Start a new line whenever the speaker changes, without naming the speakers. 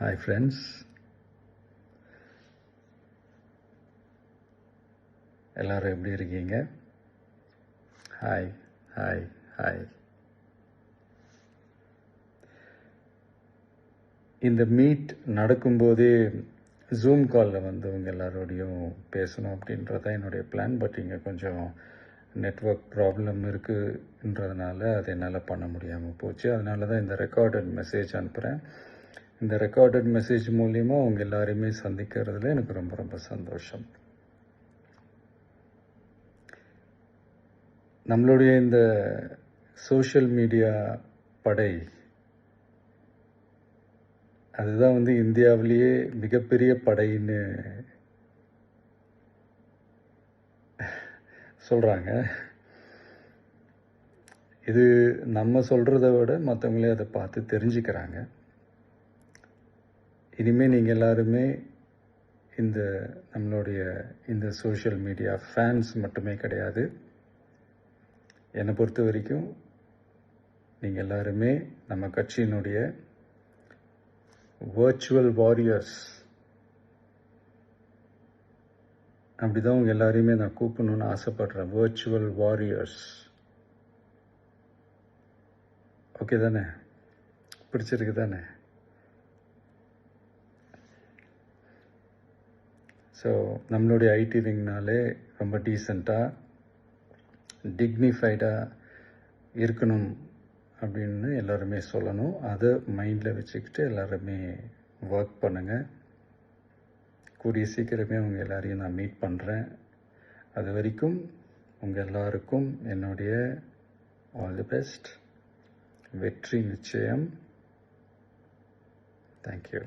Hi friends, எல்லாரும் எப்படி இருக்கீங்க? Hi hi hi. இந்த மீட் நடக்கும்போதே ஜூம் காலில் வந்து உங்கள் எல்லாரோடையும் பேசணும் அப்படின்றதான் என்னுடைய பிளான். பட் இங்கே கொஞ்சம் நெட்வொர்க் ப்ராப்ளம் இருக்குன்றதுனால அதை என்னால் பண்ண முடியாமல் போச்சு. அதனால தான் இந்த ரெக்கார்டட் மெசேஜ் அனுப்புகிறேன். இந்த ரெக்கார்டட் மெசேஜ் மூலிமா உங்கள் எல்லாரையுமே சந்திக்கிறதுல எனக்கு ரொம்ப ரொம்ப சந்தோஷம். நம்மளுடைய இந்த சோஷியல் மீடியா படை அதுதான் வந்து இந்தியாவிலேயே மிகப்பெரிய படைன்னு சொல்கிறாங்க. இது நம்ம சொல்கிறத விட மற்றவங்களே அதை பார்த்து தெரிஞ்சுக்கிறாங்க. இனிமேல் நீங்கள் எல்லாருமே இந்த நம்மளுடைய இந்த சோஷியல் மீடியா ஃபேன்ஸ் மட்டுமே கிடையாது. என்னை பொறுத்த வரைக்கும் நீங்கள் எல்லாருமே நம்ம கட்சியினுடைய வர்ச்சுவல் வாரியர்ஸ். அப்படி தான் உங்கள் எல்லாரையுமே நான் கூப்பிடணுன்னு ஆசைப்படுறேன். Virtual warriors. ஓகே தானே? பிடிச்சிருக்கு தானே? ஸோ நம்மளுடைய ஐடி விங்னாலே ரொம்ப டீசெண்டாக டிக்னிஃபைடாக இருக்கணும் அப்படின்னு எல்லாருமே சொல்லணும். அதை மைண்டில் வச்சுக்கிட்டு எல்லாருமே ஒர்க் பண்ணுங்கள். கூடிய சீக்கிரமே உங்கள் எல்லாரையும் நான் மீட் பண்ணுறேன். அது வரைக்கும் உங்கள் எல்லாருக்கும் என்னுடைய ஆல் தி பெஸ்ட். வெற்றி நிச்சயம். தேங்க்யூ.